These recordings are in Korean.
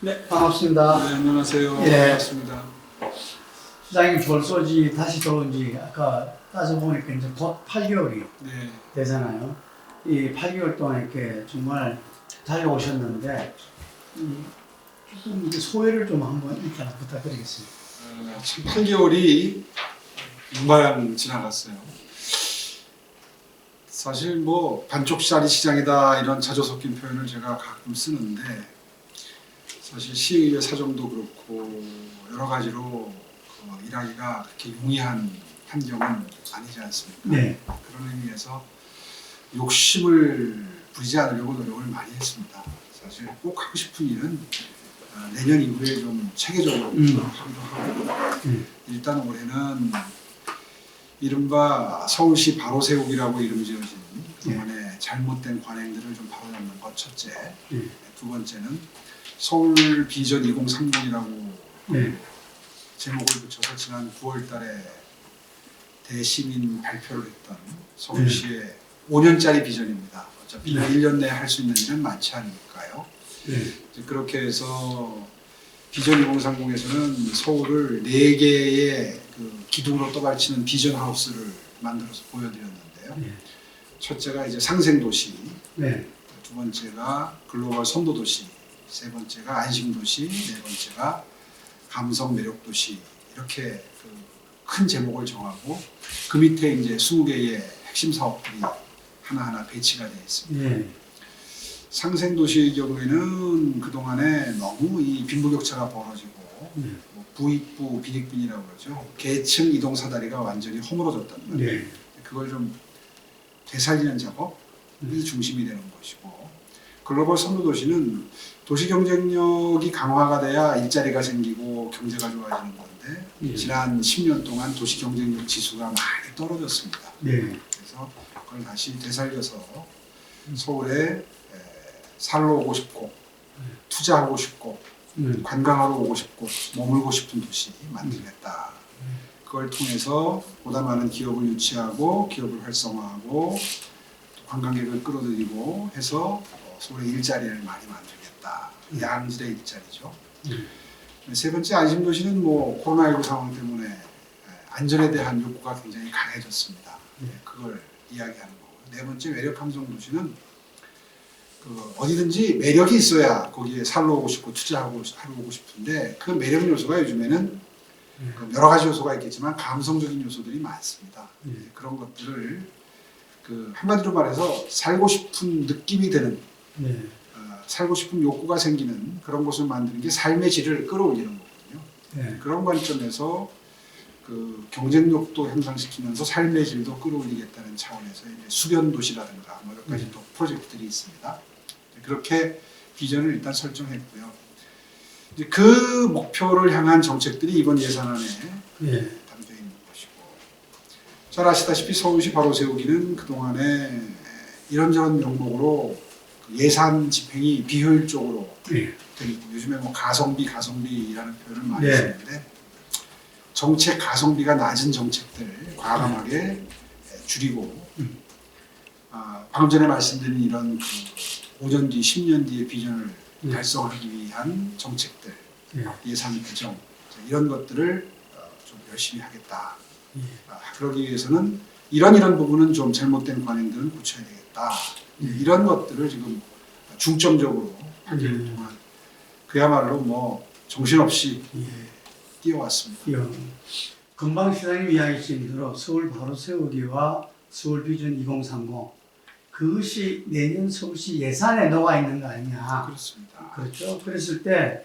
네, 반갑습니다. 네, 안녕하세요. 예. 반갑습니다. 시장님 벌써 다시 들어온 지 아까 따져보니까 이제 곧 8개월이 네, 되잖아요. 이 8개월 동안 이렇게 정말 달려오셨는데, 조금 이제 소회를 좀 한번 일단 부탁드리겠습니다. 지금 8개월이 금방 지나갔어요. 사실 뭐 반쪽짜리 시장이다 이런 자조 섞인 표현을 제가 가끔 쓰는데 사실 시의회 사정도 그렇고 여러 가지로 일하기가 그렇게 용이한 환경은 아니지 않습니까? 네. 그런 의미에서 욕심을 부리지 않으려고 노력을 많이 했습니다. 사실 꼭 하고 싶은 일은 내년 이후에 좀 체계적으로 하기도 하고 일단 올해는 이른바 서울시 바로 세우기라고 이름 지어진 그동안의 잘못된 관행들을 좀 바로잡는 것 첫째. 두 번째는 서울 비전 2030이라고 제목을 붙여서 지난 9월 달에 대시민 발표를 했던 서울시의 5년짜리 비전입니다. 어차피 1년 내에 할 수 있는 일은 많지 않으니까요. 그렇게 해서 비전 2030에서는 서울을 4개의 그 기둥으로 떠받치는 비전 하우스를 만들어서 보여드렸는데요. 첫째가 이제 상생도시, 두 번째가 글로벌 선도도시, 세 번째가 안심도시, 네 번째가 감성 매력도시 이렇게 큰 제목을 정하고 그 밑에 이제 20개의 핵심 사업들이 하나하나 배치가 되어 있습니다. 상생도시의 경우에는 그동안에 너무 이 빈부격차가 벌어지고 뭐 부익부, 빈익빈이라고 그러죠. 계층 이동 사다리가 완전히 허물어졌단 말이에요. 그걸 좀 되살리는 작업이 중심이 되는 것이고 글로벌 선도도시는 도시 경쟁력이 강화가 돼야 일자리가 생기고 경제가 좋아지는 건데 지난 10년 동안 도시 경쟁력 지수가 많이 떨어졌습니다. 그래서 그걸 다시 되살려서 서울에 살러 오고 싶고 투자하고 싶고 관광하러 오고 싶고 머물고 싶은 도시 만들겠다. 그걸 통해서 보다 많은 기업을 유치하고 기업을 활성화하고 관광객을 끌어들이고 해서 서울에 일자리를 많이 만들겠다. 양질의 일자리죠. 세 번째 안심도시는 뭐 코로나19 상황 때문에 안전에 대한 욕구가 굉장히 강해졌습니다. 그걸 이야기하는 거고. 네 번째 매력함성도시는 어디든지 매력이 있어야 거기에 살러 오고 싶고 투자하고 하러 오고 싶은데 그 매력 요소가 요즘에는 여러 가지 요소가 있겠지만 감성적인 요소들이 많습니다. 그런 것들을 한마디로 말해서 살고 싶은 느낌이 드는 살고 싶은 욕구가 생기는 그런 곳을 만드는 게 삶의 질을 끌어올리는 거거든요. 그런 관점에서 경쟁력도 향상시키면서 삶의 질도 끌어올리겠다는 차원에서 이제 수변 도시라든가 뭐 여러 가지 또 프로젝트들이 있습니다. 그렇게 비전을 일단 설정했고요. 이제 그 목표를 향한 정책들이 이번 예산안에 담겨 있는 것이고, 잘 아시다시피 서울시 바로 세우기는 그 동안에 이런저런 명목으로 예산 집행이 비효율적으로 되고 요즘에 뭐 가성비라는 표현을 많이 쓰는데 정책 가성비가 낮은 정책들 과감하게 줄이고 방금 전에 말씀드린 이런 5년 뒤, 10년 뒤의 비전을 달성하기 위한 정책들, 예산 배정 이런 것들을 좀 열심히 하겠다. 그러기 위해서는 이런 부분은 좀 잘못된 관행들은 고쳐야 되겠다. 이런 것들을 지금 중점적으로 8개월 동안 그야말로 뭐 정신없이 뛰어왔습니다. 금방 시장님 이야기 주신 대로 서울 바로 세우기와 서울 비전 2030 그것이 내년 서울시 예산에 녹아 있는 거 아니냐. 그렇습니다. 그렇죠. 그랬을 때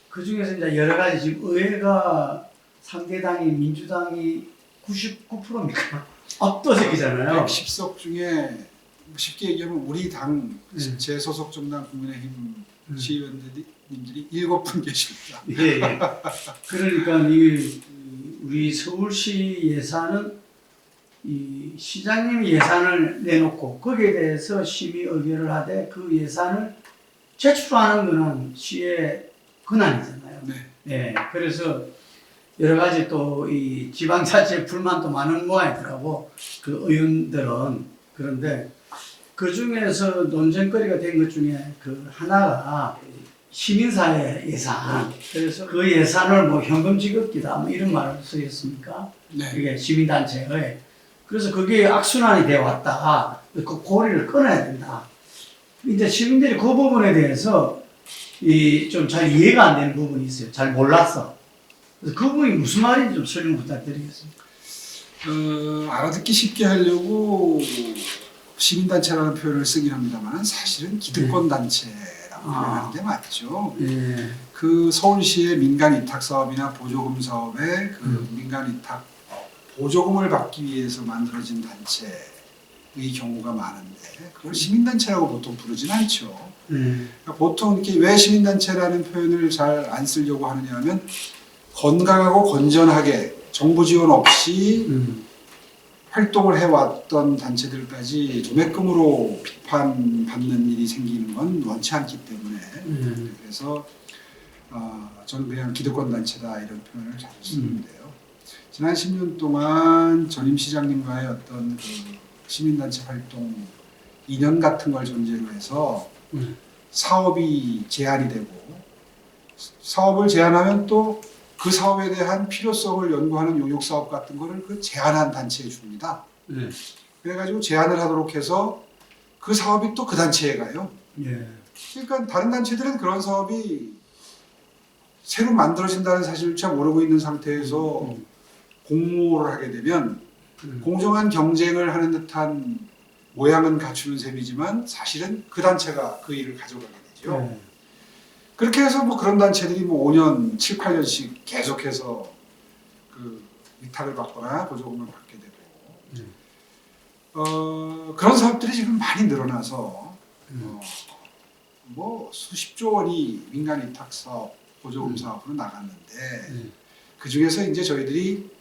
그 중에서 이제 여러 가지 지금 의회가 상대당이 민주당이 99%입니까? 압도적이잖아요. 110석 중에 쉽게 얘기하면 우리 당 제 소속 정당 국민의힘 시의원님들이 7분 계십니다. 그러니까 우리 서울시 예산은 이 시장님이 예산을 내놓고 거기에 대해서 심의 의결을 하되 그 예산을 제출하는 것은 시의 권한이잖아요. 그래서 여러 가지 또 이 지방자치에 불만도 많은 모양이더라고 그 의원들은. 그런데 그 중에서 논쟁거리가 된 것 중에 그 하나가 시민사회 예산, 그래서 그 예산을 뭐 현금 지급기다 뭐 이런 말을 쓰겠습니까? 네. 이게 시민단체의. 그래서 그게 악순환이 되어 왔다가 그 고리를 끊어야 된다. 이제 시민들이 그 부분에 대해서 좀 잘 이해가 안 되는 부분이 있어요. 잘 몰랐어. 그래서 그 부분이 무슨 말인지 좀 설명 부탁드리겠습니다. 알아듣기 쉽게 하려고 시민단체라는 표현을 쓰긴 합니다만 사실은 기득권 단체라고 표현하는 게 맞죠. 예. 그 서울시의 민간 위탁 사업이나 보조금 사업에 그 민간 위탁 보조금을 받기 위해서 만들어진 단체의 경우가 많은데 그걸 시민단체라고 보통 부르진 않죠. 그러니까 보통 이렇게 왜 시민단체라는 표현을 잘 안 쓰려고 하느냐 하면 건강하고 건전하게 정부 지원 없이 활동을 해왔던 단체들까지 도매금으로 비판받는 일이 생기는 건 원치 않기 때문에 그래서 저는 그냥 기득권 단체다 이런 표현을 잘 쓰는데요. 지난 10년 동안 전임 시장님과의 어떤 그 시민단체 활동 2년 같은 걸 전제로 해서 사업이 제한이 되고 사업을 제한하면 또 그 사업에 대한 필요성을 연구하는 용역사업 같은 거를 그 제한한 단체에 줍니다. 그래가지고 제한을 하도록 해서 그 사업이 또 그 단체에 가요. 그러니까 다른 단체들은 그런 사업이 새로 만들어진다는 사실조차 모르고 있는 상태에서 공모를 하게 되면 공정한 경쟁을 하는 듯한 모양은 갖추는 셈이지만 사실은 그 단체가 그 일을 가져가게 되죠. 그렇게 해서 뭐 그런 단체들이 뭐 5년, 7, 8년씩 계속해서 그 위탁을 받거나 보조금을 받게 되고 그런 사업들이 지금 많이 늘어나서 뭐 수십조 원이 민간 위탁 사업, 보조금 사업으로 나갔는데 그 중에서 이제 저희들이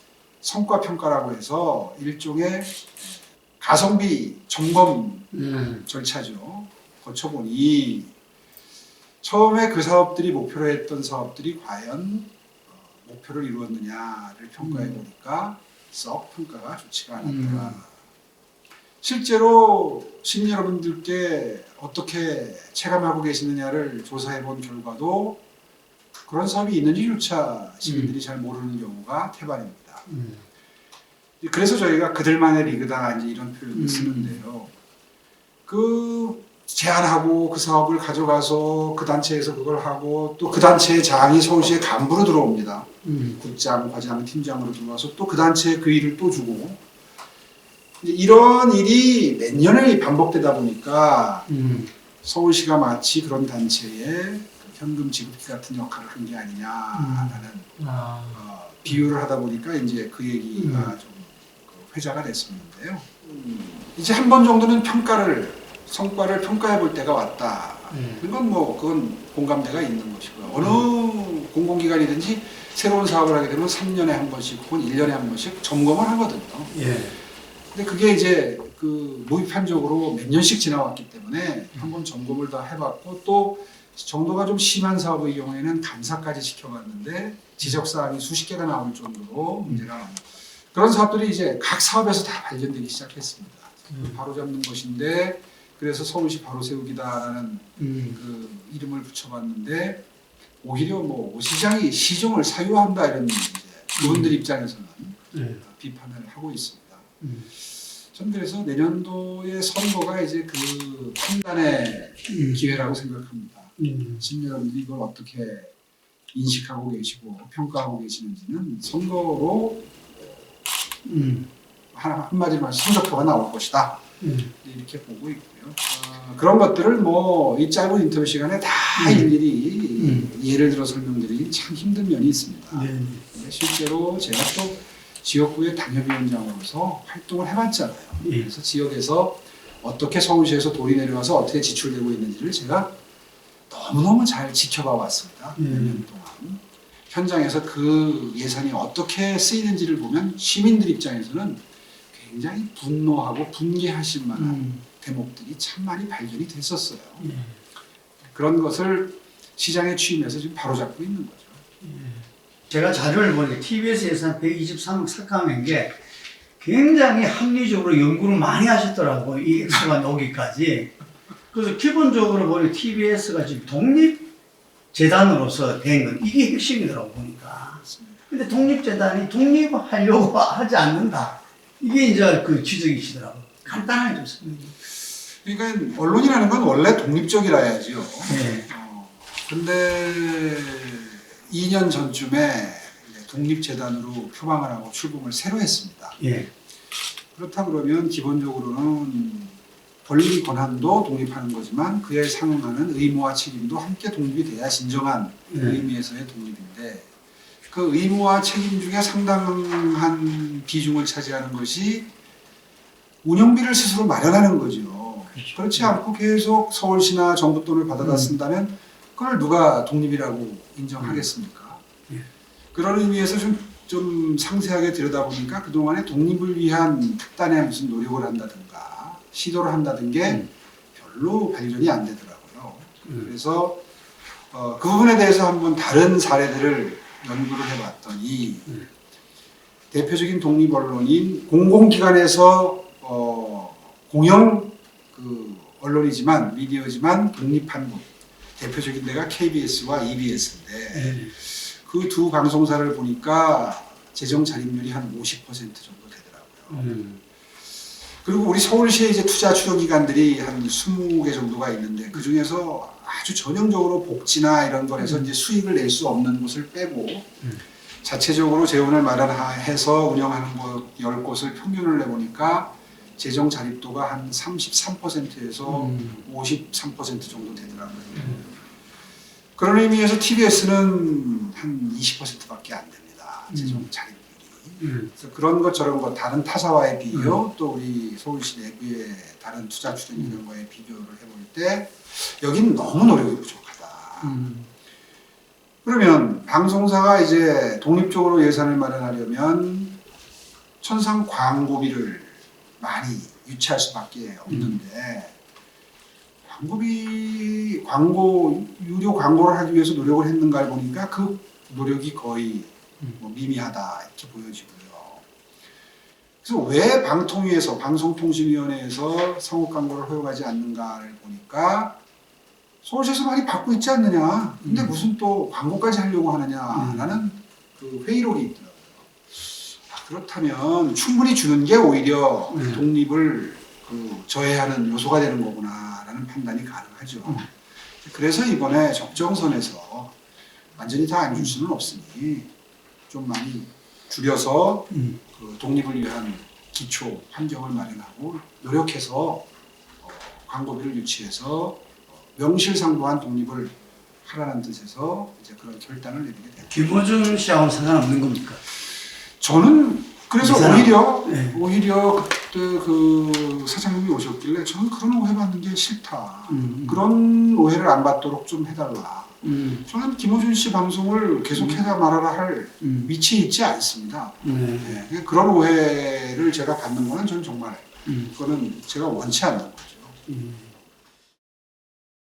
성과 평가라고 해서 일종의 가성비 점검 절차죠. 거쳐보니 처음에 그 사업들이 목표로 했던 사업들이 과연 목표를 이루었느냐를 평가해 보니까 썩 평가가 좋지가 않았더라. 실제로 시민 여러분들께 어떻게 체감하고 계시느냐를 조사해 본 결과도 그런 사업이 있는지조차 시민들이 잘 모르는 경우가 태반입니다. 그래서 저희가 그들만의 리그다 이제 이런 표현을 쓰는데요. 그 제안하고 그 사업을 가져가서 그 단체에서 그걸 하고 또 그 단체의 장이 서울시의 간부로 들어옵니다. 국장, 과장, 팀장으로 들어와서 또 그 단체에 그 일을 또 주고 이런 일이 몇 년을 반복되다 보니까 서울시가 마치 그런 단체에 현금 지급기 같은 역할을 한 게 아니냐라는 비유를 하다 보니까 이제 그 얘기가 좀 회자가 됐었는데요. 이제 한 번 정도는 성과를 평가해 볼 때가 왔다. 그건 공감대가 있는 것이고요. 어느 공공기관이든지 새로운 사업을 하게 되면 3년에 한 번씩 혹은 1년에 한 번씩 점검을 하거든요. 근데 그게 이제 그 무비판적으로 몇 년씩 지나왔기 때문에 한번 점검을 다 해봤고 또 정도가 좀 심한 사업의 경우에는 감사까지 시켜봤는데 지적사항이 수십 개가 나올 정도로 문제가 많아요. 그런 사업들이 이제 각 사업에서 다 발견되기 시작했습니다. 바로잡는 것인데 그래서 서울시 바로세우기다라는 그 이름을 붙여봤는데 오히려 뭐 시장이 시종을 사유한다 이런 이제 그분들 입장에서는 비판을 하고 있습니다. 전 그래서 내년도의 선거가 이제 그 판단의 기회라고 생각합니다. 시민 여러분들이 이걸 어떻게 인식하고 계시고 평가하고 계시는지는 선거로 한마디로 성적표가 나올 것이다. 이렇게 보고 있고요. 그런 것들을 뭐 이 짧은 인터뷰 시간에 다 일일이 예를 들어 설명드리기 참 힘든 면이 있습니다. 근데 실제로 제가 또 지역구의 당협위원장으로서 활동을 해봤잖아요. 그래서 지역에서 어떻게 서울시에서 돈이 내려와서 어떻게 지출되고 있는지를 제가 너무너무 잘 지켜봐 왔습니다. 몇 년 동안. 현장에서 그 예산이 어떻게 쓰이는지를 보면 시민들 입장에서는 굉장히 분노하고 분개하실 만한 대목들이 참 많이 발견이 됐었어요. 그런 것을 시장에 취임해서 지금 바로잡고 있는 거죠. 제가 자료를 보니까 TBS 예산 123억 삭감한 게 굉장히 합리적으로 연구를 많이 하셨더라고요. 이 액수가 나오기까지. 그래서 기본적으로 보니 TBS가 지금 독립 재단으로서 된 건 이게 핵심이더라고 보니까. 근데 독립재단이 독립하려고 하지 않는다. 이게 이제 그 지적이시더라고. 간단하게 좀 설명해. 그러니까 언론이라는 건 원래 독립적이라 해야죠. 네. 근데 2년 전쯤에 독립재단으로 표방을 하고 출범을 새로 했습니다. 예. 그렇다 그러면 기본적으로는 권리 권한도 독립하는 거지만 그에 상응하는 의무와 책임도 함께 독립이 돼야 진정한 의미에서의 독립인데 그 의무와 책임 중에 상당한 비중을 차지하는 것이 운영비를 스스로 마련하는 거죠. 그렇죠. 그렇지 않고 계속 서울시나 정부 돈을 받아다 쓴다면 그걸 누가 독립이라고 인정하겠습니까? 그런 의미에서 좀 상세하게 들여다보니까 그동안에 독립을 위한 특단의 무슨 노력을 한다든가 시도를 한다든 게 별로 발견이 안 되더라고요. 그래서 그 부분에 대해서 한번 다른 사례들을 연구를 해봤더니 대표적인 독립 언론인 공공기관에서 공영 그 언론이지만 미디어지만 독립한 곳 대표적인 데가 KBS와 EBS인데 그 두 방송사를 보니까 재정 자립률이 한 50% 정도 되더라고요. 그리고 우리 서울시에 이제 투자 추적 기관들이 한 20개 정도가 있는데 그 중에서 아주 전형적으로 복지나 이런 거에서 이제 수익을 낼 수 없는 곳을 빼고 자체적으로 재원을 마련해서 운영하는 곳 10곳을 평균을 내보니까 재정 자립도가 한 33%에서 53% 정도 되더라고요. 그런 의미에서 TBS는 한 20%밖에 안 됩니다. 재정 자립률이. 그래서 그런 것 저런 것 다른 타사와의 비교 또 우리 서울시 내부의 다른 투자 추진 기관과의 비교를 해볼 때 여긴 너무 노력이 부족하다. 그러면 방송사가 이제 독립적으로 예산을 마련하려면 천상 광고비를 많이 유치할 수밖에 없는데 유료 광고를 하기 위해서 노력을 했는가를 보니까 그 노력이 거의 뭐 미미하다 이렇게 보여지고요. 그래서 왜 방통위에서 방송통신위원회에서 상업 광고를 허용하지 않는가를 보니까 서울시에서 많이 받고 있지 않느냐. 근데 무슨 또 광고까지 하려고 하느냐라는 그 회의록이 있더라고요. 그렇다면 충분히 주는 게 오히려 독립을 저해하는 요소가 되는 거구나라는 판단이 가능하죠. 그래서 이번에 적정선에서 완전히 다 안 줄 수는 없으니 좀 많이 줄여서 그 독립을 위한 기초 환경을 마련하고 노력해서 광고비를 유치해서 명실상부한 독립을 하라는 뜻에서 이제 그런 결단을 내리게 됩니다. 김어준 씨하고는 상관없는 겁니까? 저는 그래서 네. 오히려 그때 그 사장님이 오셨길래 저는 그런 오해 받는 게 싫다. 그런 오해를 안 받도록 좀 해달라. 저는 김어준 씨 방송을 계속 해라 말아라 할 위치에 있지 않습니다. 네. 그런 오해를 제가 받는 거는 저는 정말 그거는 제가 원치 않는 거죠.